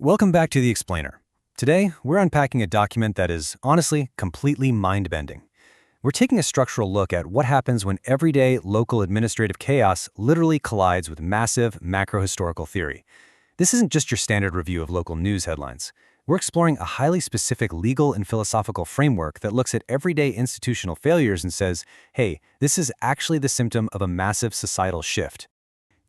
Welcome back to The Explainer. Today, we're unpacking a document that is, honestly, completely mind-bending. We're taking a structural look at what happens when everyday local administrative chaos literally collides with massive macro-historical theory. This isn't just your standard review of local news headlines. We're exploring a highly specific legal and philosophical framework that looks at everyday institutional failures and says, hey, this is actually the symptom of a massive societal shift.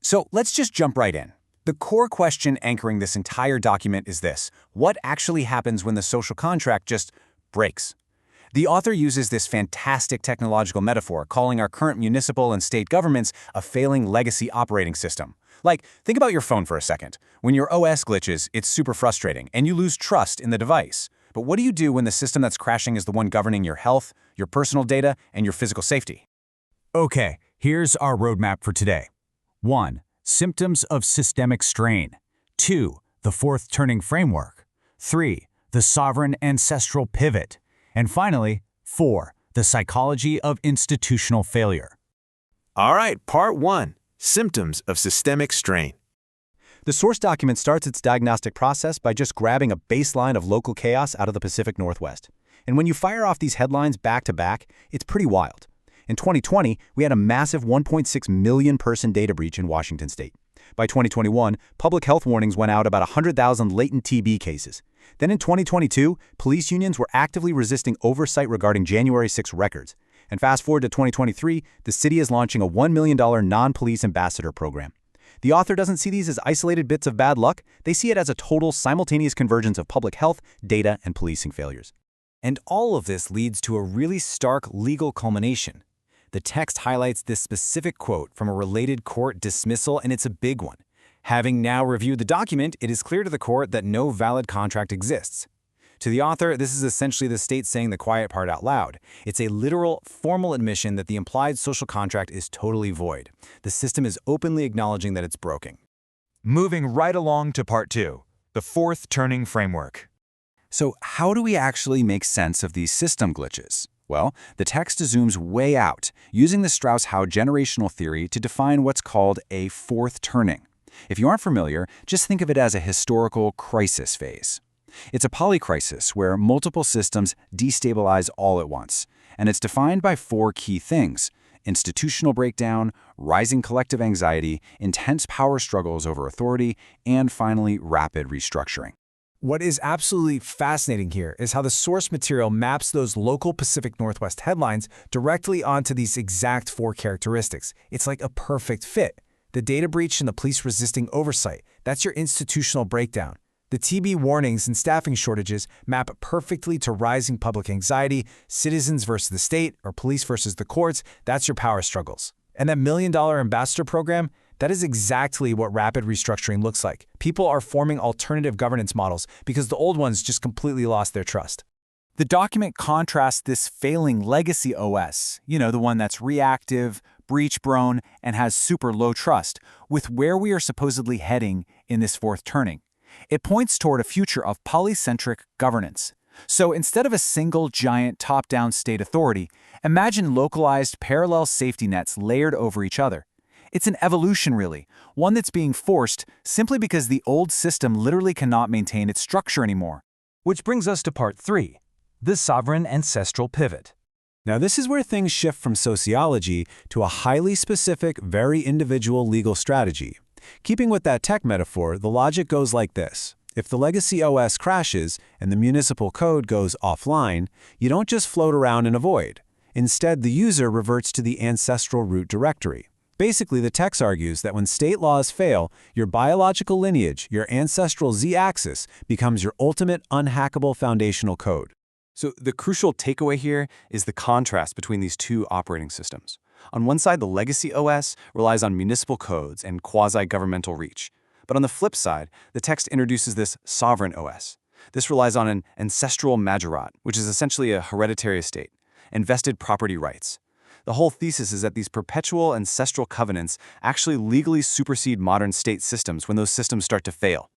So let's just jump right in. The core question anchoring this entire document is this: what actually happens when the social contract just breaks? The author uses this fantastic technological metaphor, calling our current municipal and state governments a failing legacy operating system. Like, think about your phone for a second. When your OS glitches, it's super frustrating, and you lose trust in the device. But what do you do when the system that's crashing is the one governing your health, your personal data, and your physical safety? Okay, here's our roadmap for today. 1. Symptoms of systemic strain. 2. The fourth turning framework. 3. The sovereign ancestral pivot. And finally, 4. The psychology of institutional failure. All right, part 1. Symptoms of systemic strain. The source document starts its diagnostic process by just grabbing a baseline of local chaos out of the Pacific Northwest. And when you fire off these headlines back to back, it's pretty wild. In 2020, we had a massive 1.6 million person data breach in Washington state. By 2021, public health warnings went out about 100,000 latent TB cases. Then in 2022, police unions were actively resisting oversight regarding January 6 records. And fast forward to 2023, the city is launching a $1 million non-police ambassador program. The author doesn't see these as isolated bits of bad luck. They see it as a total simultaneous convergence of public health, data, and policing failures. And all of this leads to a really stark legal culmination. The text highlights this specific quote from a related court dismissal, and it's a big one. Having now reviewed the document, it is clear to the court that no valid contract exists. To the author, this is essentially the state saying the quiet part out loud. It's a literal, formal admission that the implied social contract is totally void. The system is openly acknowledging that it's broken. Moving right along to part 2, the fourth turning framework. So how do we actually make sense of these system glitches? Well, the text zooms way out, using the Strauss-Howe generational theory to define what's called a fourth turning. If you aren't familiar, just think of it as a historical crisis phase. It's a polycrisis where multiple systems destabilize all at once, and it's defined by 4 key things: institutional breakdown, rising collective anxiety, intense power struggles over authority, and finally, rapid restructuring. What is absolutely fascinating here is how the source material maps those local Pacific Northwest headlines directly onto these exact 4 characteristics. It's like a perfect fit. The data breach and the police resisting oversight, that's your institutional breakdown. The TB warnings and staffing shortages map perfectly to rising public anxiety, citizens versus the state, or police versus the courts, that's your power struggles. And that $1 million ambassador program, that is exactly what rapid restructuring looks like. People are forming alternative governance models because the old ones just completely lost their trust. The document contrasts this failing legacy OS, the one that's reactive, breach-prone, and has super low trust, with where we are supposedly heading in this fourth turning. It points toward a future of polycentric governance. So instead of a single giant top-down state authority, imagine localized parallel safety nets layered over each other. It's an evolution, really, one that's being forced simply because the old system literally cannot maintain its structure anymore. Which brings us to part 3, the sovereign ancestral pivot. Now, this is where things shift from sociology to a highly specific, very individual legal strategy. Keeping with that tech metaphor, the logic goes like this. If the legacy OS crashes and the municipal code goes offline, you don't just float around in a void. Instead, the user reverts to the ancestral root directory. Basically, the text argues that when state laws fail, your biological lineage, your ancestral z-axis, becomes your ultimate unhackable foundational code. So the crucial takeaway here is the contrast between these 2 operating systems. On one side, the legacy OS relies on municipal codes and quasi-governmental reach. But on the flip side, the text introduces this sovereign OS. This relies on an ancestral majorat, which is essentially a hereditary estate, and vested property rights. The whole thesis is that these perpetual ancestral covenants actually legally supersede modern state systems when those systems start to fail.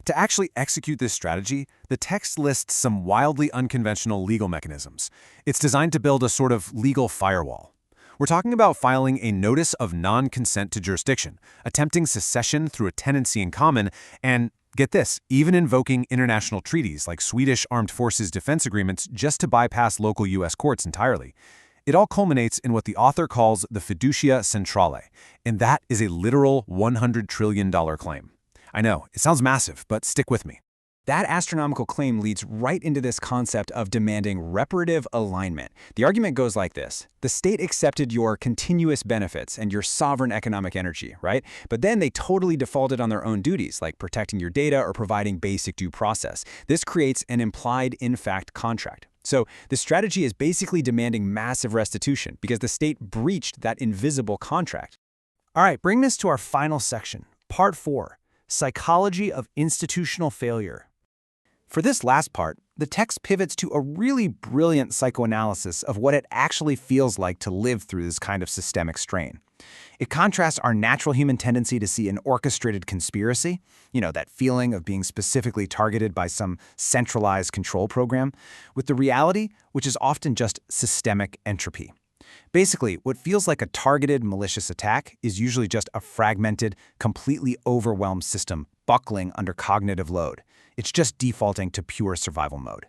To actually execute this strategy, the text lists some wildly unconventional legal mechanisms. It's designed to build a sort of legal firewall. We're talking about filing a notice of non-consent to jurisdiction, attempting secession through a tenancy in common, and Get this, even invoking international treaties like Swedish Armed Forces defense agreements just to bypass local U.S. courts entirely. It all culminates in what the author calls the fiducia centrale, and that is a literal $100 trillion claim. I know, it sounds massive, but stick with me. That astronomical claim leads right into this concept of demanding reparative alignment. The argument goes like this. The state accepted your continuous benefits and your sovereign economic energy, right? But then they totally defaulted on their own duties, like protecting your data or providing basic due process. This creates an implied in-fact contract. So the strategy is basically demanding massive restitution because the state breached that invisible contract. All right, bring this to our final section, Part 4, Psychology of Institutional Failure. For this last part, the text pivots to a really brilliant psychoanalysis of what it actually feels like to live through this kind of systemic strain. It contrasts our natural human tendency to see an orchestrated conspiracy, that feeling of being specifically targeted by some centralized control program, with the reality, which is often just systemic entropy. Basically, what feels like a targeted malicious attack is usually just a fragmented, completely overwhelmed system buckling under cognitive load. It's just defaulting to pure survival mode.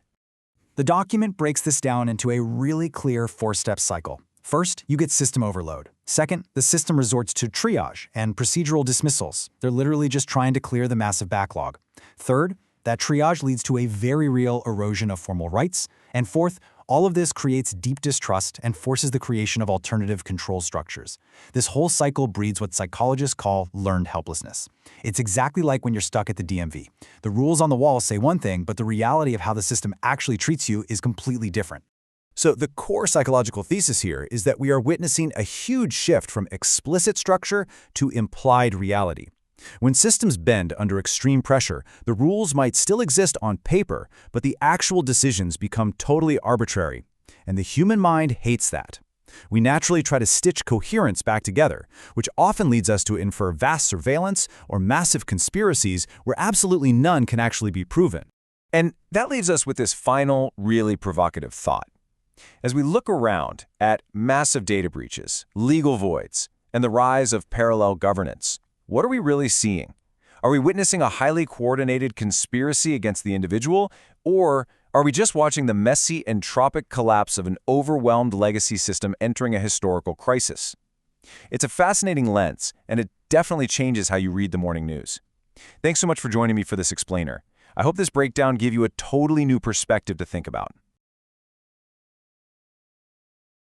The document breaks this down into a really clear four-step cycle. First, you get system overload. Second, the system resorts to triage and procedural dismissals. They're literally just trying to clear the massive backlog. Third, that triage leads to a very real erosion of formal rights. And fourth, all of this creates deep distrust and forces the creation of alternative control structures. This whole cycle breeds what psychologists call learned helplessness. It's exactly like when you're stuck at the DMV. The rules on the wall say one thing, but the reality of how the system actually treats you is completely different. So the core psychological thesis here is that we are witnessing a huge shift from explicit structure to implied reality. When systems bend under extreme pressure, the rules might still exist on paper, but the actual decisions become totally arbitrary. And the human mind hates that. We naturally try to stitch coherence back together, which often leads us to infer vast surveillance or massive conspiracies where absolutely none can actually be proven. And that leaves us with this final, really provocative thought. As we look around at massive data breaches, legal voids, and the rise of parallel governance, what are we really seeing? Are we witnessing a highly coordinated conspiracy against the individual, or are we just watching the messy, entropic collapse of an overwhelmed legacy system entering a historical crisis? It's a fascinating lens, and it definitely changes how you read the morning news. Thanks so much for joining me for this explainer. I hope this breakdown gave you a totally new perspective to think about.